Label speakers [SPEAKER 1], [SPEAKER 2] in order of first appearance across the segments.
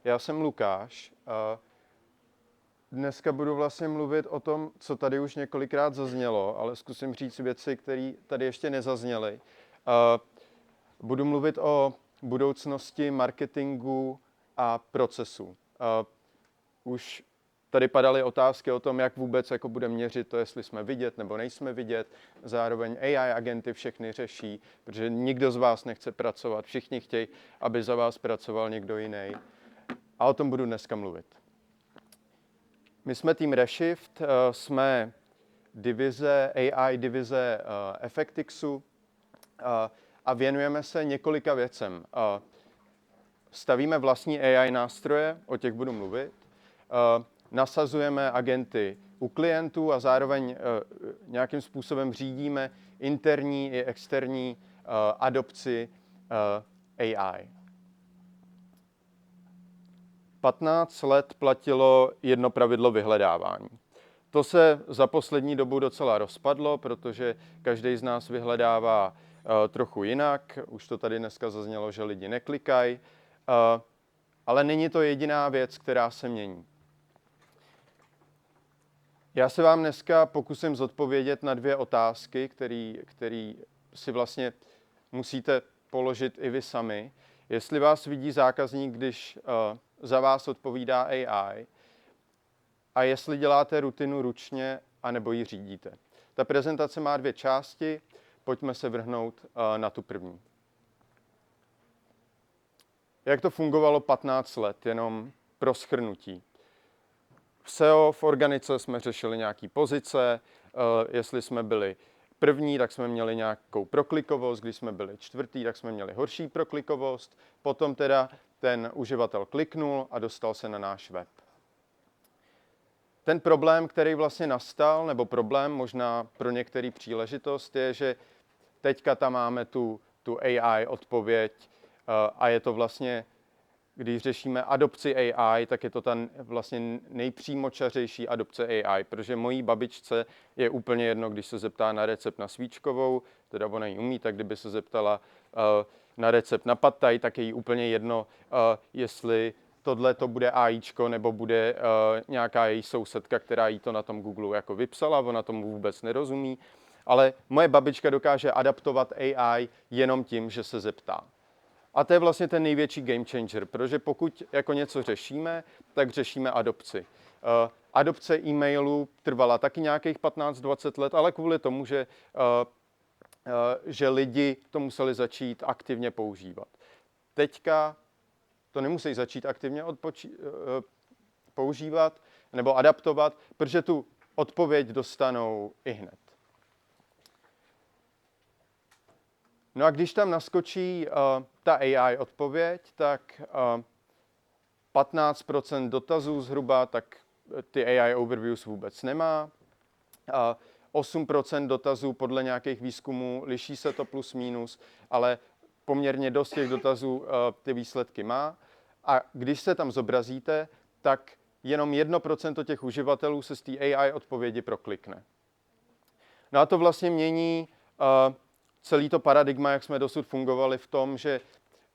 [SPEAKER 1] Já jsem Lukáš. Dneska budu vlastně mluvit o tom, co tady už několikrát zaznělo, ale zkusím říct věci, které tady ještě nezazněly. Budu mluvit o budoucnosti marketingu a procesu. Už tady padaly otázky o tom, jak vůbec jako bude měřit to, jestli jsme vidět nebo nejsme vidět. Zároveň AI agenty všechny řeší, protože nikdo z vás nechce pracovat. Všichni chtějí, aby za vás pracoval někdo jiný. A o tom budu dneska mluvit. My jsme tým Reshift, jsme AI divize Effectixu a věnujeme se několika věcem. Stavíme vlastní AI nástroje, o těch budu mluvit. Nasazujeme agenty u klientů a zároveň nějakým způsobem řídíme interní i externí adopci AI. 15 let platilo jedno pravidlo vyhledávání. To se za poslední dobu docela rozpadlo, protože každý z nás vyhledává trochu jinak. Už to tady dneska zaznělo, že lidi neklikají. Ale není to jediná věc, která se mění. Já se vám dneska pokusím zodpovědět na 2 otázky, které si vlastně musíte položit i vy sami. Jestli vás vidí zákazník, když za vás odpovídá AI, a jestli děláte rutinu ručně, anebo ji řídíte. Ta prezentace má 2 části, pojďme se vrhnout na tu první. Jak to fungovalo 15 let, jenom pro shrnutí. V SEO, v organice jsme řešili nějaké pozice, jestli jsme byli první, tak jsme měli nějakou proklikovost, když jsme byli čtvrtý, tak jsme měli horší proklikovost, potom teda ten uživatel kliknul a dostal se na náš web. Ten problém, který vlastně nastal, nebo problém možná pro některý příležitost, je, že teďka tam máme tu AI odpověď a je to vlastně, když řešíme adopci AI, tak je to ta vlastně nejpřímočařejší adopce AI, protože mojí babičce je úplně jedno, když se zeptá na recept na svíčkovou, teda ona ji umí, tak kdyby se zeptala na recept na pad thai, tak je jí úplně jedno, jestli tohle to bude AIčko, nebo bude nějaká její sousedka, která jí to na tom Google jako vypsala, ona tomu vůbec nerozumí. Ale moje babička dokáže adaptovat AI jenom tím, že se zeptá. A to je vlastně ten největší game changer, protože pokud jako něco řešíme, tak řešíme adopci. Adopce e-mailu trvala taky nějakých 15-20 let, ale kvůli tomu, že lidi to museli začít aktivně používat. Teďka to nemusí začít aktivně používat nebo adaptovat, protože tu odpověď dostanou ihned. No a když tam naskočí ta AI odpověď, tak 15% dotazů zhruba, tak ty AI overviews vůbec nemá. 8% dotazů podle nějakých výzkumů, liší se to plus minus, ale poměrně dost těch dotazů ty výsledky má. A když se tam zobrazíte, tak jenom 1% těch uživatelů se z té AI odpovědi proklikne. No a to vlastně mění celý to paradigma, jak jsme dosud fungovali v tom, že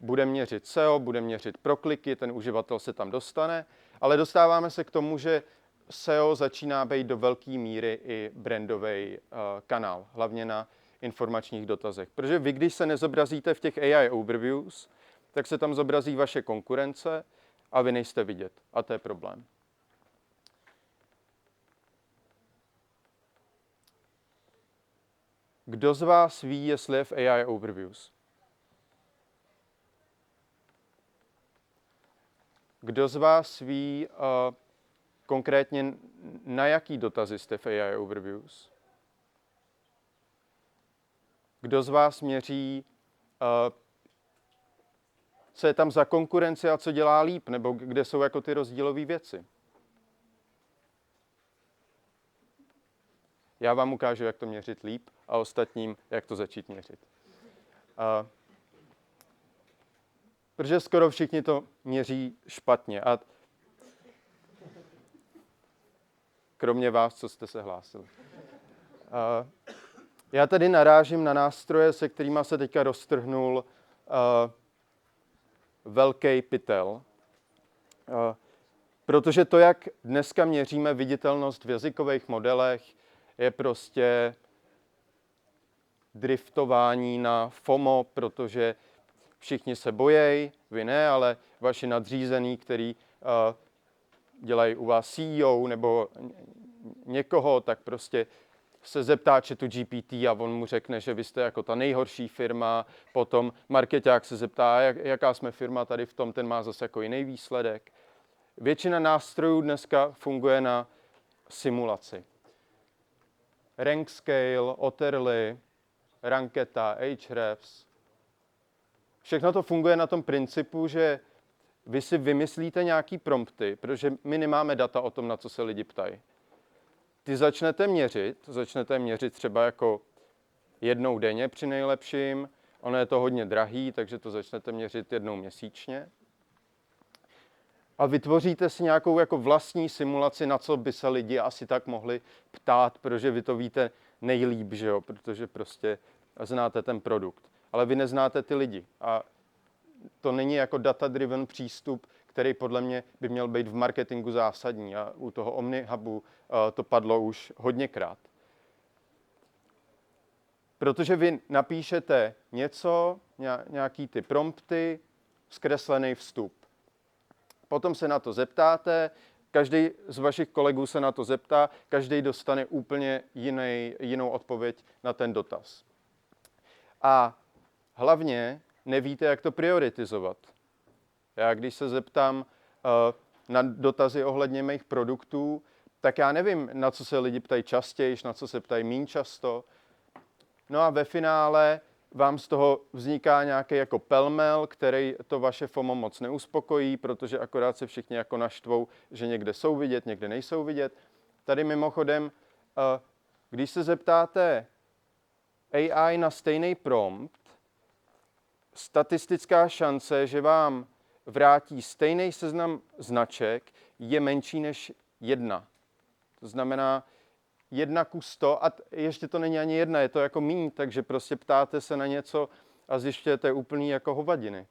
[SPEAKER 1] bude měřit SEO, bude měřit prokliky, ten uživatel se tam dostane, ale dostáváme se k tomu, že SEO začíná být do velké míry i brandový kanál, hlavně na informačních dotazech. Protože vy, když se nezobrazíte v těch AI overviews, tak se tam zobrazí vaše konkurence a vy nejste vidět. A to je problém. Kdo z vás ví, jestli je v AI overviews? Kdo z vás ví konkrétně, na jaký dotazy jste v AI overviews? Kdo z vás měří, co je tam za konkurenci a co dělá líp, nebo kde jsou jako ty rozdílové věci? Já vám ukážu, jak to měřit líp a ostatním, jak to začít měřit. Protože skoro všichni to měří špatně. A kromě vás, co jste se hlásili. Já tady narážím na nástroje, se kterými se teďka roztrhnul velký pytel. Protože to, jak dneska měříme viditelnost v jazykových modelech, je prostě driftování na FOMO, protože všichni se bojejí, vy ne, ale vaši nadřízení, který dělají u vás CEO nebo někoho, tak prostě se zeptá ChatGPT a on mu řekne, že vy jste jako ta nejhorší firma, potom markeťák se zeptá, jaká jsme firma tady v tom, ten má zase jako jiný výsledek. Většina nástrojů dneska funguje na simulaci. Rank Scale, Otterly, Ranketa, Ahrefs. Všechno to funguje na tom principu, že vy si vymyslíte nějaký prompty, protože my nemáme data o tom, na co se lidi ptají. Ty začnete měřit třeba jako jednou denně při nejlepším, ono je to hodně drahý, takže to začnete měřit jednou měsíčně. A vytvoříte si nějakou jako vlastní simulaci, na co by se lidi asi tak mohli ptát, protože vy to víte nejlíp, že jo? Protože prostě znáte ten produkt. Ale vy neznáte ty lidi. A to není jako data-driven přístup, který podle mě by měl být v marketingu zásadní. A u toho OmniHubu to padlo už hodněkrát. Protože vy napíšete něco, nějaký ty prompty, zkreslený vstup. Potom se na to zeptáte, každý z vašich kolegů se na to zeptá, každý dostane úplně jinou odpověď na ten dotaz. A hlavně nevíte, jak to prioritizovat. Já když se zeptám na dotazy ohledně mých produktů, tak já nevím, na co se lidi ptají častěji, na co se ptají méně často. No a ve finále vám z toho vzniká nějaký jako pelmel, který to vaše FOMO moc neuspokojí, protože akorát se všichni jako naštvou, že někde jsou vidět, někde nejsou vidět. Tady mimochodem, když se zeptáte AI na stejný prompt, statistická šance, že vám vrátí stejný seznam značek, je menší než 1. To znamená 1:100 a ještě to není ani 1, je to jako míň, takže prostě ptáte se na něco a zjišťujete úplný jako hovadiny.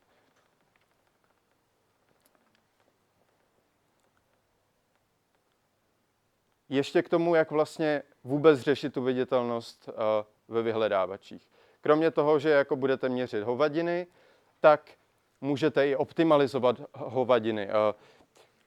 [SPEAKER 1] Ještě k tomu, jak vlastně vůbec řešit tu viditelnost ve vyhledávačích. Kromě toho, že jako budete měřit hovadiny, tak můžete i optimalizovat hovadiny.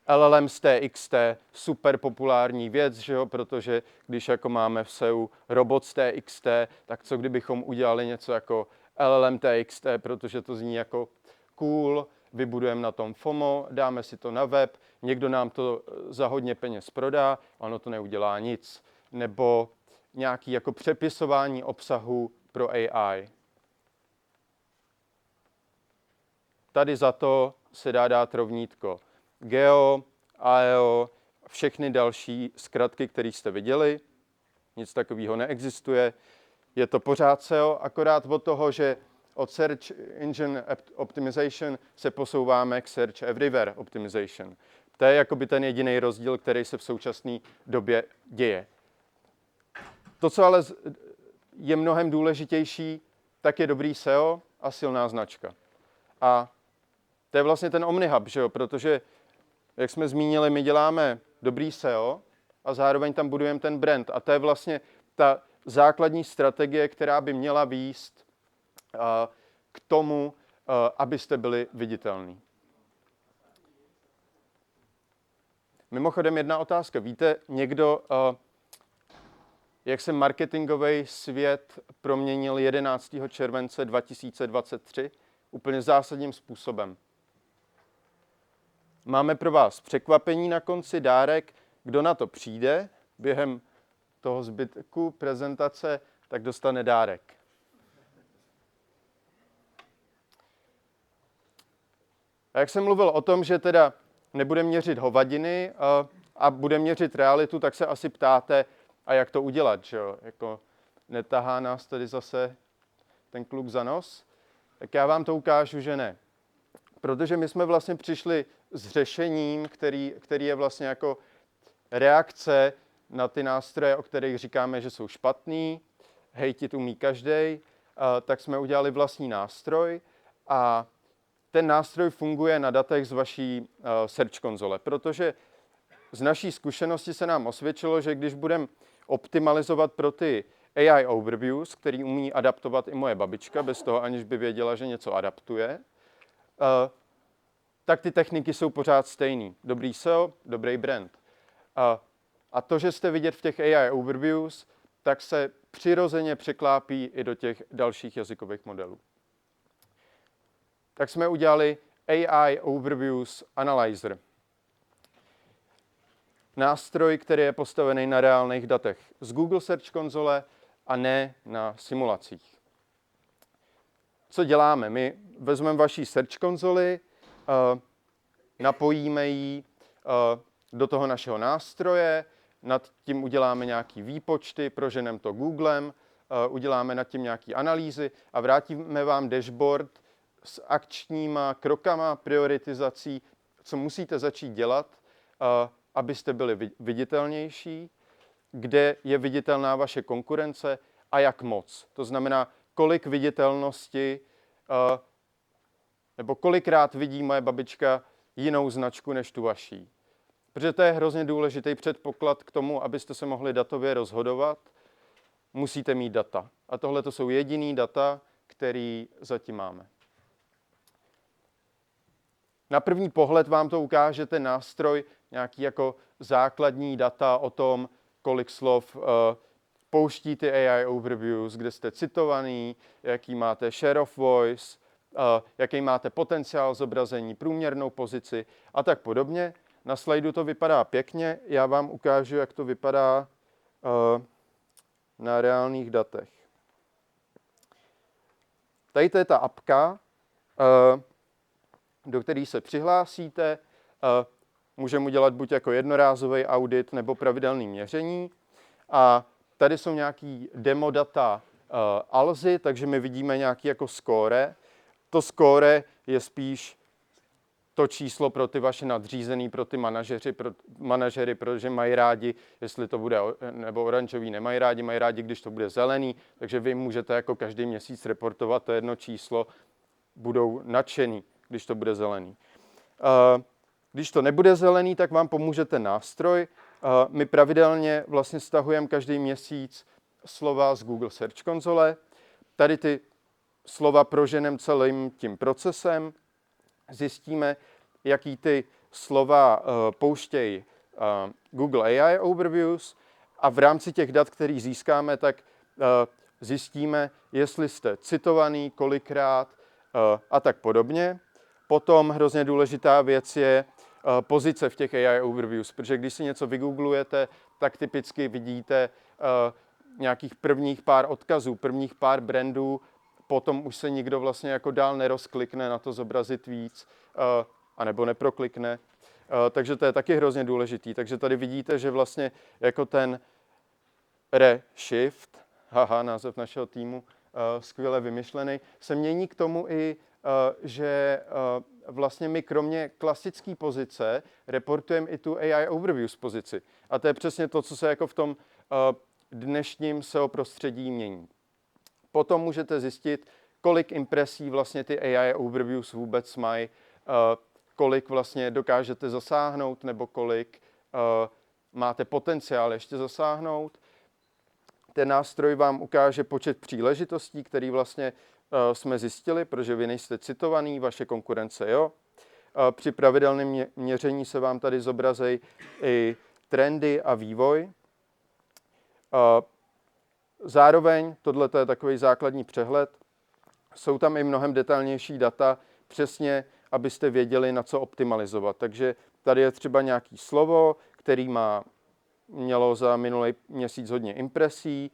[SPEAKER 1] LLM z TXT, super populární věc, že jo? Protože když jako máme v SEO robot z TXT, tak co kdybychom udělali něco jako LLM TXT, protože to zní jako cool, vybudujeme na tom FOMO, dáme si to na web, někdo nám to za hodně peněz prodá, ono to neudělá nic. Nebo nějaký jako přepisování obsahu pro AI. Tady za to se dá dát rovnítko GEO, AEO, všechny další zkratky, které jste viděli. Nic takového neexistuje. Je to pořád SEO, akorát od toho, že od Search Engine Optimization se posouváme k Search Everywhere Optimization. To je jakoby ten jediný rozdíl, který se v současné době děje. To, co ale je mnohem důležitější, tak je dobrý SEO a silná značka. A to je vlastně ten OmniHub, že jo? Protože, jak jsme zmínili, my děláme dobrý SEO a zároveň tam budujeme ten brand. A to je vlastně ta základní strategie, která by měla vést k tomu, abyste byli viditelní. Mimochodem jedna otázka. Víte někdo, jak se marketingový svět proměnil 11. července 2023? Úplně zásadním způsobem. Máme pro vás překvapení na konci, dárek. Kdo na to přijde během toho zbytku prezentace, tak dostane dárek. A jak jsem mluvil o tom, že teda nebude měřit hovadiny a bude měřit realitu, tak se asi ptáte, a jak to udělat, že jo? Jako netahá nás tady zase ten kluk za nos? Tak já vám to ukážu, že ne. Protože my jsme vlastně přišli s řešením, který je vlastně jako reakce na ty nástroje, o kterých říkáme, že jsou špatný, hejtit umí každej, tak jsme udělali vlastní nástroj a ten nástroj funguje na datech z vaší search konzole, protože z naší zkušenosti se nám osvědčilo, že když budeme optimalizovat pro ty AI overviews, který umí adaptovat i moje babička, bez toho aniž by věděla, že něco adaptuje, tak ty techniky jsou pořád stejný. Dobrý SEO, dobrý brand. A to, že jste vidět v těch AI overviews, tak se přirozeně překlápí i do těch dalších jazykových modelů. Tak jsme udělali AI Overviews Analyzer. Nástroj, který je postavený na reálných datech z Google Search konzole a ne na simulacích. Co děláme? My vezmeme vaši Search konzoli, napojíme ji do toho našeho nástroje, nad tím uděláme nějaký výpočty, proženeme to Googlem, uděláme nad tím nějaké analýzy a vrátíme vám dashboard s akčníma krokama, prioritizací, co musíte začít dělat, abyste byli viditelnější, kde je viditelná vaše konkurence a jak moc. To znamená, kolik viditelnosti, nebo kolikrát vidí moje babička jinou značku než tu vaší. Protože to je hrozně důležitý předpoklad k tomu, abyste se mohli datově rozhodovat, musíte mít data. A tohle to jsou jediný data, který zatím máme. Na první pohled vám to ukáže ten nástroj, nějaký jako základní data o tom, kolik slov pouští ty AI overviews, kde jste citovaný, jaký máte share of voice, jaký máte potenciál zobrazení, průměrnou pozici a tak podobně. Na slajdu to vypadá pěkně, já vám ukážu, jak to vypadá na reálných datech. Tady to je ta apka, do které se přihlásíte. Můžeme udělat buď jako jednorázový audit nebo pravidelné měření. A tady jsou nějaký demo data Alzy, takže my vidíme nějaký jako score. To score je spíš to číslo pro ty vaše nadřízený, pro ty manažery, protože mají rádi, jestli to bude nebo oranžový, nemají rádi, když to bude zelený, takže vy můžete jako každý měsíc reportovat to jedno číslo, budou nadšený, když to bude zelený. Když to nebude zelený, tak vám pomůže ten nástroj. My pravidelně vlastně stahujeme každý měsíc slova z Google Search konzole. Tady ty slova proženeme celým tím procesem, zjistíme, jaký ty slova pouštějí Google AI Overviews a v rámci těch dat, který získáme, tak zjistíme, jestli jste citovaný, kolikrát a tak podobně. Potom hrozně důležitá věc je pozice v těch AI Overviews, protože když si něco vygooglujete, tak typicky vidíte nějakých prvních pár odkazů, prvních pár brandů, potom už se nikdo vlastně jako dál nerozklikne na to zobrazit víc, anebo neproklikne. Takže to je taky hrozně důležitý. Takže tady vidíte, že vlastně jako ten reshift, název našeho týmu, skvěle vymyšlený, se mění k tomu i, že vlastně my kromě klasické pozice reportujeme i tu AI Overviews pozici. A to je přesně to, co se jako v tom dnešním SEO prostředí mění. Potom můžete zjistit, kolik impresí vlastně ty AI Overviews vůbec mají, kolik vlastně dokážete zasáhnout, nebo kolik máte potenciál ještě zasáhnout. Ten nástroj vám ukáže počet příležitostí, který vlastně jsme zjistili, protože vy nejste citovaný, vaše konkurence jo. Při pravidelném měření se vám tady zobrazejí i trendy a vývoj. Zároveň, tohle je takový základní přehled, jsou tam i mnohem detailnější data, přesně, abyste věděli, na co optimalizovat. Takže tady je třeba nějaký slovo, který mělo za minulý měsíc hodně impresí,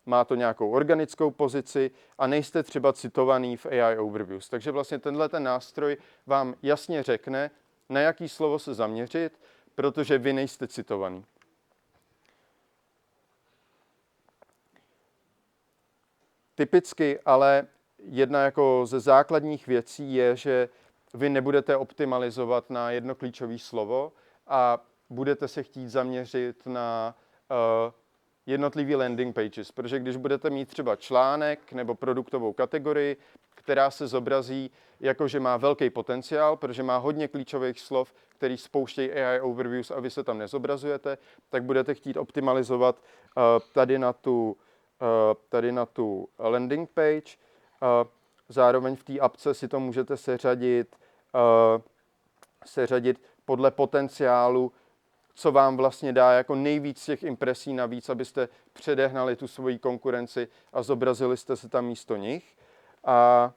[SPEAKER 1] má to nějakou organickou pozici a nejste třeba citovaný v AI Overviews. Takže vlastně tenhle ten nástroj vám jasně řekne, na jaký slovo se zaměřit, protože vy nejste citovaný. Typicky ale jedna jako ze základních věcí je, že vy nebudete optimalizovat na jedno klíčové slovo a budete se chtít zaměřit na jednotlivý landing pages, protože když budete mít třeba článek nebo produktovou kategorii která se zobrazí jako, že má velký potenciál, protože má hodně klíčových slov, který spouštějí AI overviews a vy se tam nezobrazujete, tak budete chtít optimalizovat tady na tu landing page. Zároveň v té apce si to můžete seřadit podle potenciálu, co vám vlastně dá jako nejvíc těch impresí navíc, abyste předehnali tu svoji konkurenci a zobrazili jste se tam místo nich. A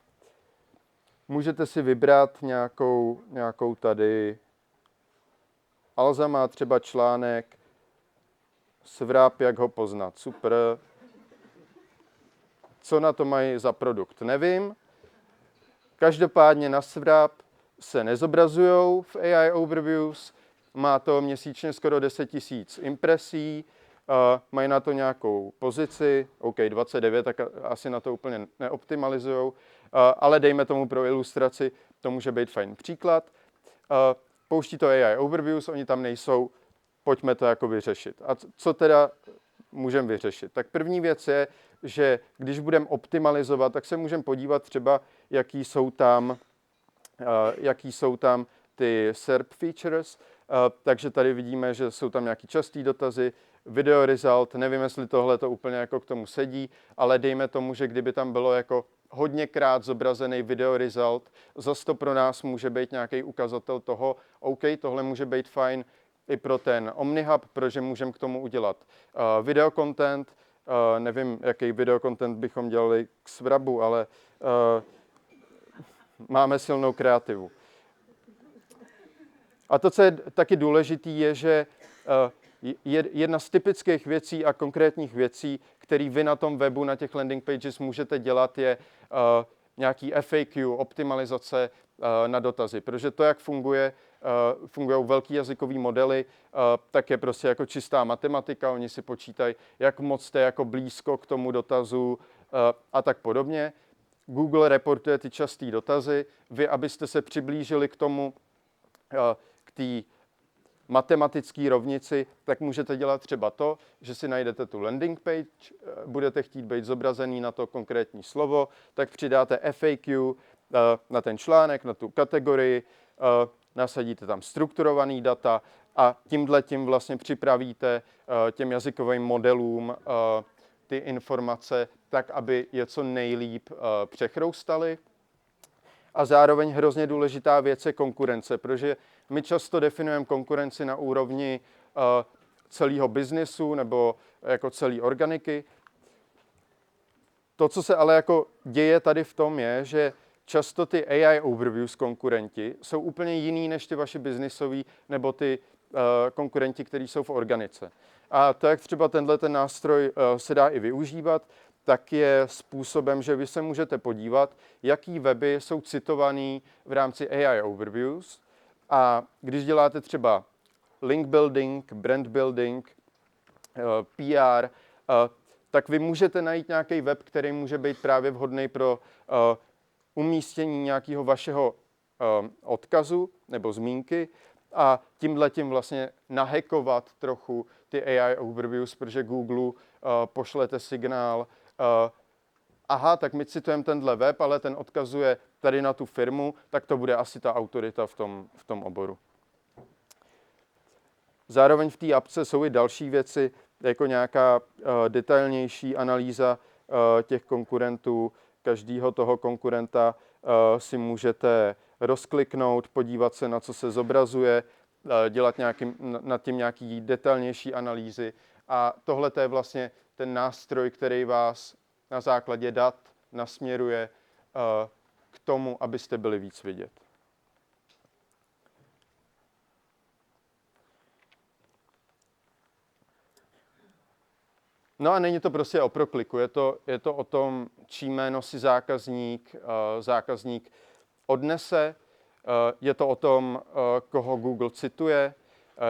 [SPEAKER 1] můžete si vybrat nějakou tady. Alza má třeba článek Svráb, jak ho poznat. Super. Co na to mají za produkt, nevím. Každopádně na Svráb se nezobrazujou v AI Overviews. Má to měsíčně skoro 10 000 impresí. Mají na to nějakou pozici. OK, 29, tak asi na to úplně neoptimalizujou. Ale dejme tomu pro ilustraci, to může být fajn příklad. Pouští to AI Overviews, oni tam nejsou, pojďme to jako vyřešit. A co teda můžeme vyřešit? Tak první věc je, že když budeme optimalizovat, tak se můžeme podívat třeba, jaký jsou tam ty SERP features. Takže tady vidíme, že jsou tam nějaký častý dotazy, video result, nevím, jestli tohle to úplně jako k tomu sedí, ale dejme tomu, že kdyby tam bylo jako hodněkrát zobrazený video result, zase to pro nás může být nějaký ukazatel toho, OK, tohle může být fajn i pro ten OmniHub, protože můžeme k tomu udělat video content. Nevím, jaký video content bychom dělali k Svrabu, ale máme silnou kreativu. A to, co je taky důležitý, je, že jedna z typických věcí a konkrétních věcí, které vy na tom webu, na těch landing pages můžete dělat, je nějaký FAQ, optimalizace na dotazy. Protože to, jak fungují velký jazykový modely, tak je prostě jako čistá matematika. Oni si počítají, jak moc jste jako blízko k tomu dotazu a tak podobně. Google reportuje ty časté dotazy. Vy, abyste se přiblížili k tomu, k té matematické rovnici, tak můžete dělat třeba to, že si najdete tu landing page, budete chtít být zobrazený na to konkrétní slovo, tak přidáte FAQ na ten článek, na tu kategorii, nasadíte tam strukturovaný data a tím vlastně připravíte těm jazykovým modelům ty informace tak, aby je co nejlíp přechroustali. A zároveň hrozně důležitá věc je konkurence, protože my často definujeme konkurenci na úrovni celého biznesu nebo jako celé organiky. To, co se ale jako děje tady v tom, je, že často ty AI overviews konkurenti jsou úplně jiný než ty vaši biznisoví nebo ty konkurenti, kteří jsou v organice. A to, jak třeba ten nástroj se dá i využívat, tak je způsobem, že vy se můžete podívat, jaký weby jsou citovaný v rámci AI Overviews. A když děláte třeba link building, brand building, PR, tak vy můžete najít nějaký web, který může být právě vhodný pro umístění nějakého vašeho odkazu nebo zmínky a tímhletím vlastně nahackovat trochu ty AI Overviews, protože Google pošlete signál, aha, tak my citujeme tenhle web, ale ten odkazuje tady na tu firmu, tak to bude asi ta autorita v tom oboru. Zároveň v té apce jsou i další věci, jako nějaká detailnější analýza těch konkurentů. Každého toho konkurenta si můžete rozkliknout, podívat se, na co se zobrazuje, dělat nad tím nějaký detailnější analýzy. A tohle je vlastně ten nástroj, který vás na základě dat nasměruje k tomu, abyste byli víc vidět. No a není to prostě o prokliku, je to o tom, čí jméno si zákazník odnese, je to o tom, koho Google cituje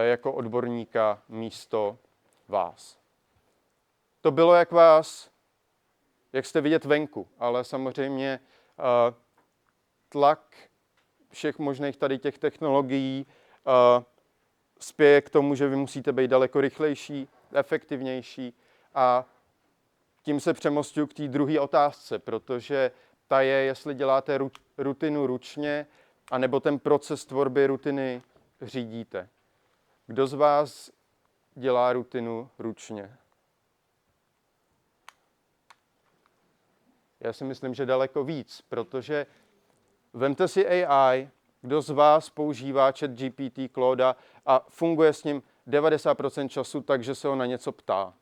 [SPEAKER 1] jako odborníka místo vás. To bylo jak jste vidět venku, ale samozřejmě tlak všech možných tady těch technologií spěje k tomu, že vy musíte být daleko rychlejší, efektivnější a tím se přemostuju k té druhé otázce, protože Ta je, jestli děláte rutinu ručně, anebo ten proces tvorby rutiny řídíte. Kdo z vás dělá rutinu ručně? Já si myslím, že daleko víc, protože vemte si AI, kdo z vás používá ChatGPT, Clauda a funguje s ním 90% času, takže se ho na něco ptá.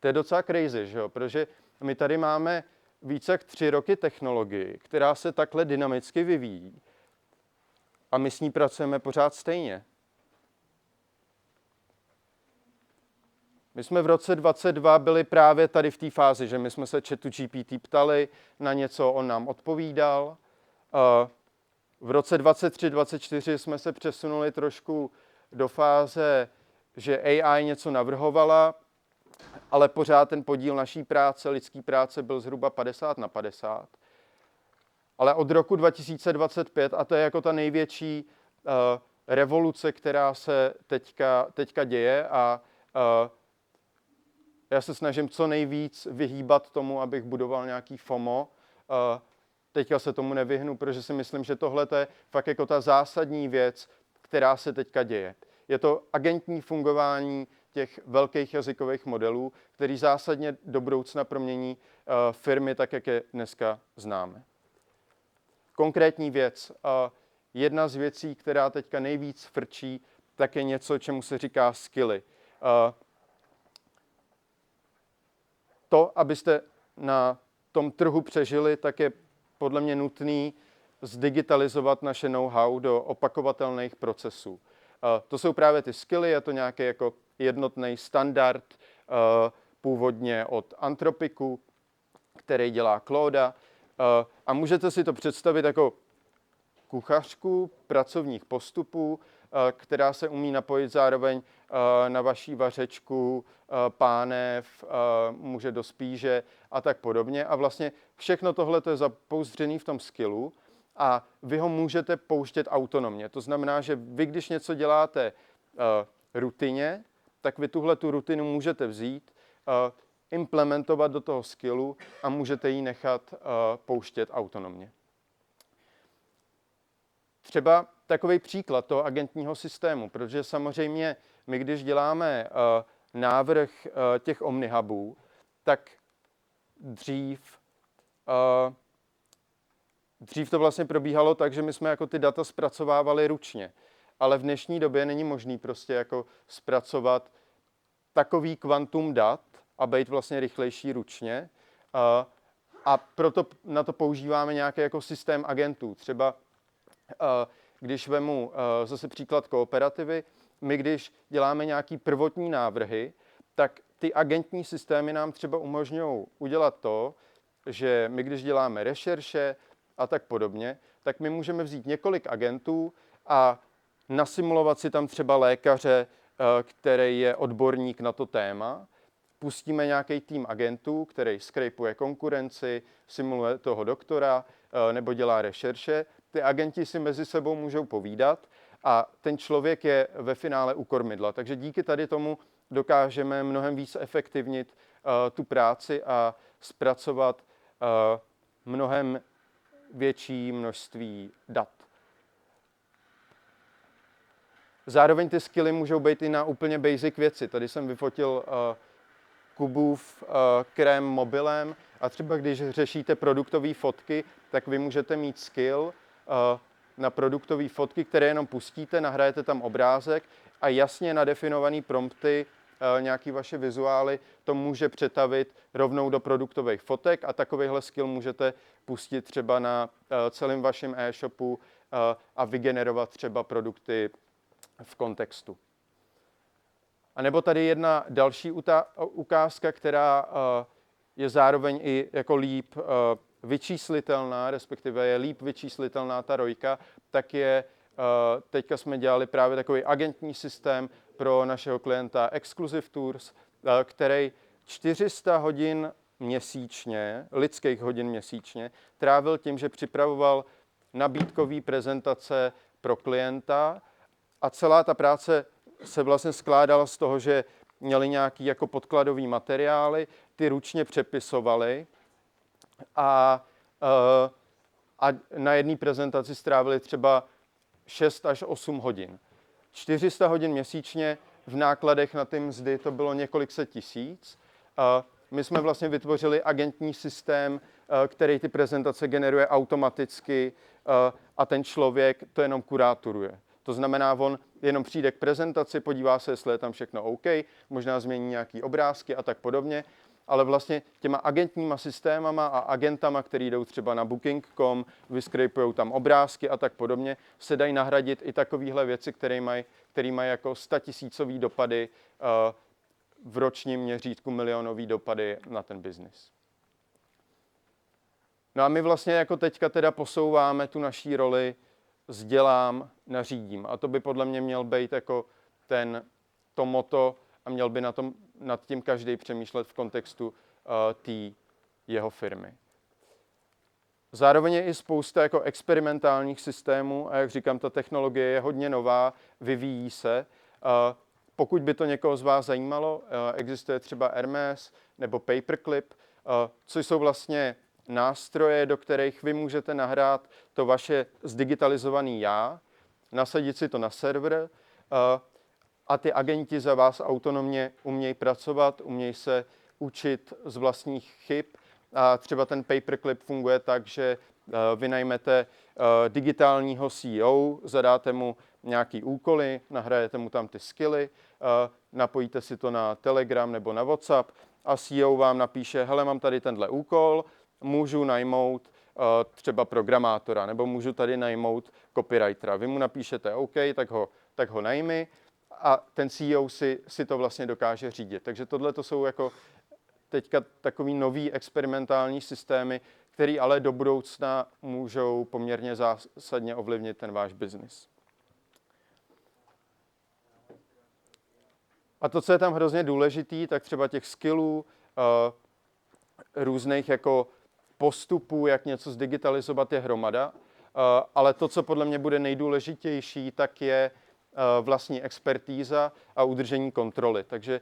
[SPEAKER 1] To je docela crazy, že jo? Protože my tady máme více jak 3 roky technologii, která se takhle dynamicky vyvíjí a my s ní pracujeme pořád stejně. My jsme v roce 2022 byli právě tady v té fázi, že my jsme se ChatGPT ptali na něco, on nám odpovídal. V roce 2023-2024 jsme se přesunuli trošku do fáze, že AI něco navrhovala, ale pořád ten podíl naší práce, lidské práce byl zhruba 50/50. Ale od roku 2025, a to je jako ta největší revoluce, která se teďka děje a já se snažím co nejvíc vyhýbat tomu, abych budoval nějaký FOMO. Teďka se tomu nevyhnu, protože si myslím, že tohle je fakt jako ta zásadní věc, která se teďka děje. Je to agentní fungování těch velkých jazykových modelů, který zásadně do budoucna promění firmy tak, jak je dneska známe. Konkrétní věc. Jedna z věcí, která teďka nejvíc frčí, tak je něco, čemu se říká skilly. To, abyste na tom trhu přežili, tak je podle mě nutný zdigitalizovat naše know-how do opakovatelných procesů. To jsou právě ty skilly, je to nějaký jako jednotný standard, původně od Anthropicu, který dělá Clauda. A můžete si to představit jako kuchařku pracovních postupů, která se umí napojit zároveň na vaší vařečku, pánev, může do spíže a tak podobně. A vlastně všechno tohle je zapouzdřené v tom skillu a vy ho můžete pouštět autonomně. To znamená, že vy, když něco děláte rutině, tak vy tuhle tu rutinu můžete vzít, implementovat do toho skillu a můžete ji nechat pouštět autonomně. Třeba takový příklad toho agentního systému, protože samozřejmě my, když děláme návrh těch OmniHubů, tak dřív to vlastně probíhalo tak, že my jsme jako ty data zpracovávali ručně. Ale v dnešní době není možný prostě jako zpracovat takový kvantum dat a být vlastně rychlejší ručně. A proto na to používáme nějaký jako systém agentů. Třeba když vemu zase příklad kooperativy, my když děláme nějaký prvotní návrhy, tak ty agentní systémy nám třeba umožňují udělat to, že my když děláme rešerše a tak podobně, tak my můžeme vzít několik agentů a nasimulovat si tam třeba lékaře, který je odborník na to téma. Pustíme nějaký tým agentů, který scrapuje konkurenci, simuluje toho doktora nebo dělá rešerše. Ty agenti si mezi sebou můžou povídat a ten člověk je ve finále u kormidla. Takže díky tady tomu dokážeme mnohem víc efektivnit tu práci a zpracovat mnohem větší množství dat. Zároveň ty skilly můžou být i na úplně basic věci. Tady jsem vyfotil Kubův krém mobilem a třeba když řešíte produktové fotky, tak vy můžete mít skill na produktové fotky, které jenom pustíte, nahrajete tam obrázek a jasně nadefinované prompty, nějaký vaše vizuály, to může přetavit rovnou do produktových fotek a takovýhle skill můžete pustit třeba na celém vašem e-shopu a vygenerovat třeba produkty v kontextu. A nebo tady jedna další ukázka, která je zároveň i jako líp vyčíslitelná, respektive je líp vyčíslitelná ta ROIka, tak je, teďka jsme dělali právě takový agentní systém pro našeho klienta Exclusive Tours, který 400 hodin měsíčně, lidských hodin měsíčně, trávil tím, že připravoval nabídkové prezentace pro klienta a celá ta práce se vlastně skládala z toho, že měli nějaký jako podkladový materiály, ty ručně přepisovali a na jedné prezentaci strávili třeba 6 až 8 hodin. 400 hodin měsíčně, v nákladech na ty mzdy to bylo několik set tisíc. My jsme vlastně vytvořili agentní systém, který ty prezentace generuje automaticky a ten člověk to jenom kurátoruje. To znamená, on jenom přijde k prezentaci, podívá se, jestli je tam všechno OK, možná změní nějaký obrázky a tak podobně, ale vlastně těma agentníma systémama a agentama, který jdou třeba na booking.com, vyskrejpujou tam obrázky a tak podobně, se dají nahradit i takovéhle věci, které mají jako 100 000 dopady v ročním měřítku, milionový dopady na ten biznis. No a my vlastně jako teďka teda posouváme tu naší roli z dělám na řídím. A to by podle mě měl být jako to motto a měl by nad tím každý přemýšlet v kontextu té jeho firmy. Zároveň je i spousta jako experimentálních systémů a jak říkám, ta technologie je hodně nová, vyvíjí se. Pokud by to někoho z vás zajímalo, existuje třeba Hermes nebo Paperclip, což jsou vlastně nástroje, do kterých vy můžete nahrát to vaše zdigitalizované já, nasadit si to na server a ty agenti za vás autonomně umějí pracovat, umějí se učit z vlastních chyb. A třeba ten Paperclip funguje tak, že vy najmete digitálního CEO, zadáte mu nějaký úkoly, nahrajete mu tam ty skilly, napojíte si to na Telegram nebo na WhatsApp a CEO vám napíše, hele, mám tady tenhle úkol, můžu najmout třeba programátora, nebo můžu tady najmout copywritera. Vy mu napíšete OK, tak ho najmi a ten CEO si to vlastně dokáže řídit. Takže tohle to jsou jako teďka takový nový experimentální systémy, které ale do budoucna můžou poměrně zásadně ovlivnit ten váš biznis. A to, co je tam hrozně důležitý, tak třeba těch skillů, různých jako postupů, jak něco zdigitalizovat, je hromada. Ale to, co podle mě bude nejdůležitější, tak je vlastní expertíza a udržení kontroly. Takže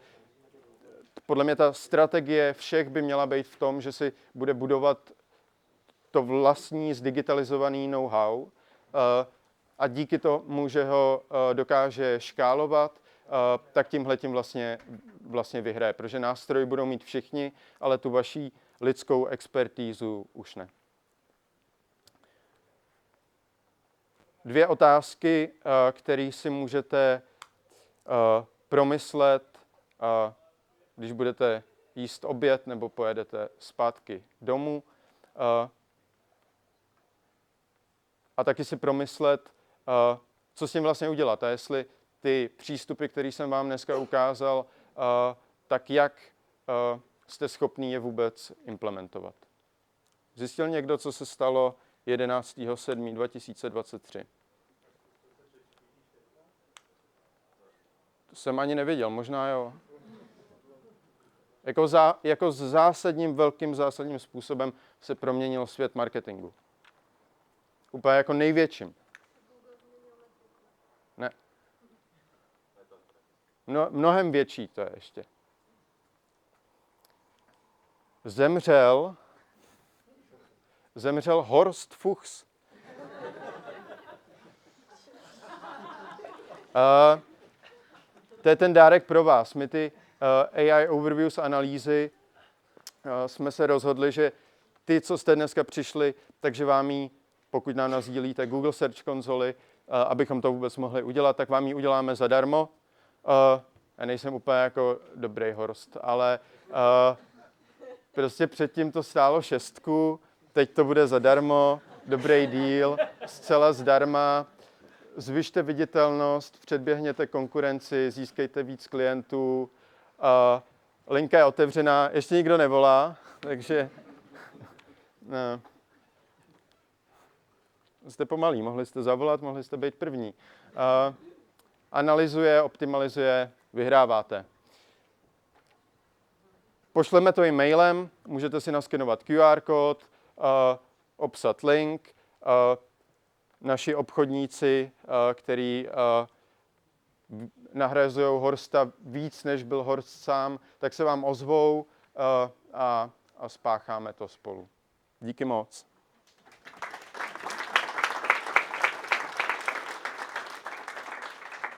[SPEAKER 1] podle mě ta strategie všech by měla být v tom, že si bude budovat to vlastní zdigitalizovaný know-how a díky tomu, že ho dokáže škálovat, tak tímhletím vlastně vyhraje. Protože nástroje budou mít všichni, ale tu vaší lidskou expertízu už ne. 2 otázky, které si můžete promyslet, když budete jíst oběd nebo pojedete zpátky domů. A taky si promyslet, co s tím vlastně udělat. A jestli ty přístupy, které jsem vám dneska ukázal, tak jak jste schopní je vůbec implementovat. Zjistil někdo, co se stalo 11.7.2023? To jsem ani neviděl, možná jo. Jako velkým zásadním způsobem se proměnil svět marketingu. Úplně jako největším. Ne. Mnohem větší to je ještě. Zemřel Horst Fuchs. To je ten dárek pro vás. My ty AI Overviews analýzy jsme se rozhodli, že ty, co jste dneska přišli, takže vám ji, pokud nám nasdílíte Google Search konzoli, abychom to vůbec mohli udělat, tak vám ji uděláme zadarmo. Já nejsem úplně jako dobrý Horst, ale prostě předtím to stálo 6, teď to bude zadarmo, dobrý deal, zcela zdarma. Zvyšte viditelnost, předběhněte konkurenci, získejte víc klientů. Linka je otevřená, ještě nikdo nevolá, takže ne. Jste pomalí, mohli jste zavolat, mohli jste být první. Analyzuje, optimalizuje, vyhráváte. Pošleme to e-mailem, můžete si naskenovat QR kód, obsat link. Naši obchodníci, který nahrazují Horsta víc, než byl Horst sám, tak se vám ozvou a spácháme to spolu. Díky moc.